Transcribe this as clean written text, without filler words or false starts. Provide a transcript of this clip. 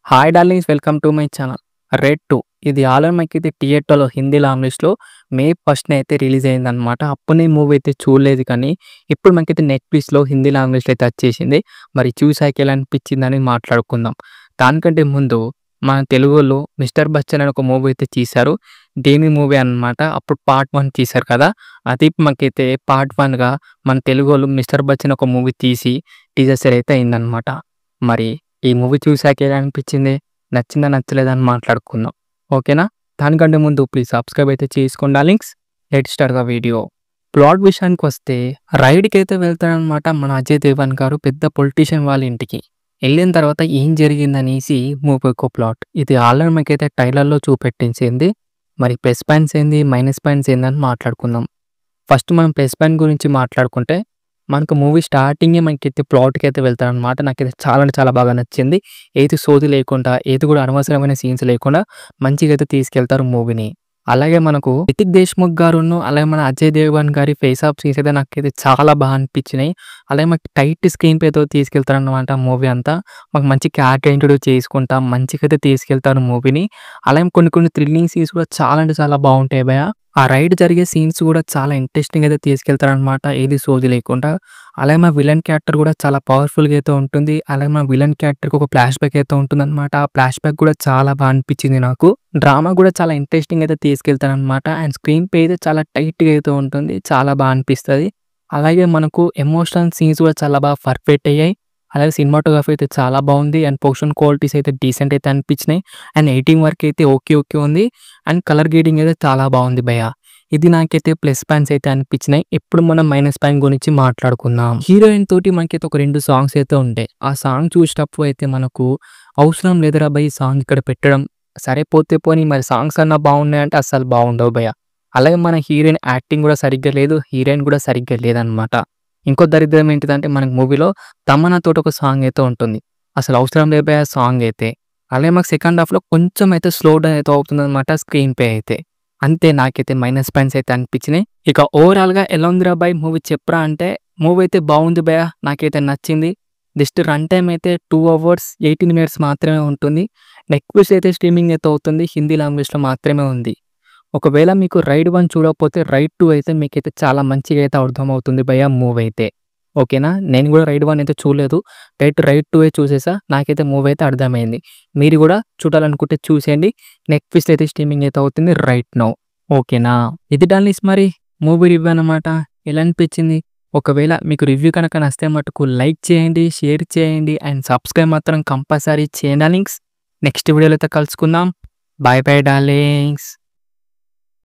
Hi darlings, welcome to my channel. 'Red 2' ఇది already మనకైతే థియేటర్‌లో హిందీ లాంగ్వేజ్‌లో మే 1న అయితే రిలీజ్ అయిందనమాట. అప్పుడు నేను మూవీ అయితే చూడలేదు కానీ, ఇప్పుడు మనకైతే నెట్‌ఫ్లిక్స్‌లో హిందీ లాంగ్వేజ్‌లో అయితే వచ్చేసింది. మరి చూసాక ఎలా అనిపించిందని మాట్లాడుకుందాం. దానికంటే ముందు మన తెలుగులో 'మిస్టర్ బచ్చన్' అని ఒక మూవీ అయితే తీశారు. డేమి మూవీ అనమాట. అప్పుడు పార్ట్ 1 తీశారు కదా! అది మనకైతే పార్ట్ 1గా మన తెలుగోళ్ళు 'మిస్టర్ బచ్చన్' ఒక మూవీ తీసి టీజర్ అయితే అయిందనమాట. మరి ఈ మూవీ చూసాక ఎలా అనిపించింది? నచ్చిందా? నచ్చలేదా? అని మాట్లాడుకుందాం. ఓకేనా? దానికంటే ముందు ప్లీజ్ సబ్స్క్రైబ్ అయితే చేసుకోండి darlings. Let's start the video. Plot విషయానికొస్తే రైడ్‌కైతే వెళ్తాడనమాట మన అజయ్ దేవగన్ గారు పెద్ద పొలిటీషియన్ వాళ్ళ ఇంటికి. ఎళ్ళిన తర్వాత ఏం జరిగిందనేసి మూవీ యొక్క ప్లాట్. ఇది ఆల్రెడీ మనకైతే ట్రైలర్‌లో చూపెట్టేసింది. మరి ప్లస్ పాయింట్స్ ఏంది? మైనస్ పాయింట్స్ ఏందని మాట్లాడుకుందాం. ఫస్ట్ మనం ప్లస్ పాయింట్ గురించి మాట్లాడుకుంటే, మనకు మూవీ స్టార్టింగే మనకైతే ప్లాట్‌కైతే వెళ్తారనమాట. నాకైతే చాలా అంటే చాలా బాగా నచ్చింది. ఏది సోది లేకుండా, ఏది కూడా అనవసరమైన సీన్స్ లేకుండా మంచిగా అయితే తీసుకెళ్తారు మూవీని. అలాగే మనకు 'రితిక్ దేశ్‌ముఖ్' గారును, అలాగే మన అజయ్ దేవగన్ గారి ఫేస్ ఆఫ్ సీన్స్ అయితే నాకైతే చాలా బాగా అనిపించినాయి. అలాగే మాకు టైట్ స్క్రీన్ ప్లేతో తీసుకెళ్తారనమాట మూవీ అంతా. మాకు మంచి క్యారెక్టర్ ఇంట్రొడ్యూస్ చేసుకుంటా మంచిగా అయితే తీసుకెళ్తారు మూవీని. అలాగే కొన్ని కొన్ని థ్రిల్లింగ్ సీన్స్ కూడా చాలా అంటే చాలా బావుంటాయి భయ్యా. ఆ రైడ్ జరిగే సీన్స్ కూడా చాలా ఇంట్రెస్టింగ్ అయితే తీసుకెళ్తారనమాట. ఏది సోది లేకుండా. అలాగే మా విలన్ క్యారెక్టర్ కూడా చాలా పవర్‌ఫుల్‌గా అయితే ఉంటుంది. అలాగే మా విలన్ క్యారెక్టర్‌కి ఒక ఫ్లాష్ బ్యాక్ అయితే ఉంటుందనమాట. ఆ ఫ్లాష్ బ్యాక్ కూడా చాలా బా అనిపించింది నాకు. డ్రామా కూడా చాలా ఇంట్రెస్టింగ్ అయితే తీసుకెళ్తారనమాట. అండ్ స్క్రీన్ ప్లే అయితే చాలా టైట్‌గా అయితే ఉంటుంది. చాలా బా అనిపిస్తది. అలాగే మనకు ఎమోషనల్ సీన్స్ కూడా చాలా బాగా పర్ఫెక్ట్ అయ్యాయి. అలాగే సినిమాటోగ్రఫీ అయితే చాలా బావుంది. అండ్ ప్రొడక్షన్ క్వాలిటీస్ అయితే డీసెంట్ అయితే అనిపించినాయి. అండ్ ఎడిటింగ్ వర్క్ అయితే ఓకే ఉంది. అండ్ కలర్ గ్రేడింగ్ అయితే చాలా బావుంది భయ్యా. ఇది నాకైతే ప్లస్ పాయింట్స్ అయితే అనిపించినాయి. ఇప్పుడు మనం మైనస్ పాయింట్ గురించి మాట్లాడుకుందాం. హీరోయిన్ తోటి మనకైతే ఒక 2 సాంగ్స్ అయితే ఉంటాయి. ఆ సాంగ్ చూసేటప్పుడు అయితే మనకు అవసరం లేదురా భయ్! ఈ సాంగ్ ఇక్కడ పెట్టడం. సరే పోతే పోనీ మరి సాంగ్స్ అన్నా బావున్నాయంటే అస్సలు బావుండవు భయ్యా. అలాగే మన హీరోయిన్ యాక్టింగ్ కూడా సరిగ్గా లేదు. హీరోయిన్ కూడా సరిగ్గా లేదనమాట. ఇంకో దరిద్రం ఏంటిదంటే మనకు మూవీలో తమన్నా తోటి ఒక సాంగ్ అయితే ఉంటుంది. అసలు అవసరం లేదు భయ్యా సాంగ్ అయితే. అలాగే మాకు సెకండ్ హాఫ్‌లో కొంచెం అయితే స్లో డౌన్ అయితే అవుతుందనమాట స్క్రీన్ ప్లే అయితే. అంతే నాకైతే మైనస్ పాయింట్స్ అయితే అనిపించినాయి. ఇక ఓవరాల్‌గా ఎలా ఉందిరా బాయ్ మూవీ చెప్పురా అంటే, మూవీ అయితే బావుంది భయ్యా. నాకైతే నచ్చింది. జస్ట్ రన్ టైమ్ అయితే 2 అవర్స్ 18 మినిట్స్ మాత్రమే ఉంటుంది. నెట్‌ఫ్లిక్స్ అయితే స్ట్రీమింగ్ అయితే అవుతుంది. హిందీ లాంగ్వేజ్‌లో మాత్రమే ఉంది. ఒకవేళ మీకు రైడ్ 1 చూడకపోతే రైడ్ 2 అయితే మీకైతే చాలా మంచిగా అయితే అర్థమవుతుంది భయ్యా మూవీ అయితే. ఓకేనా? నేను కూడా రైడ్ 1 అయితే చూడలేదు. డైరెక్ట్ రైడ్ 2 చూసేసా. నాకైతే మూవీ అయితే అర్థమైంది. మీరు కూడా చూడాలనుకుంటే చూసేయండి. నెట్‌ఫ్లిక్స్‌లో అయితే స్ట్రీమింగ్ అయితే అవుతుంది రైట్ నౌ. ఓకేనా? ఇది డార్లింగ్స్ మరి మూవీ రివ్యూ అన్నమాట. ఎలా అనిపించింది? ఒకవేళ మీకు రివ్యూ కనుక నచ్చితే మటుకు లైక్ చేయండి, షేర్ చేయండి అండ్ సబ్స్క్రైబ్ మాత్రం కంపల్సరీ చేయండి డార్లింగ్స్. నెక్స్ట్ వీడియోలో అయితే కలుసుకుందాం. By by darlings.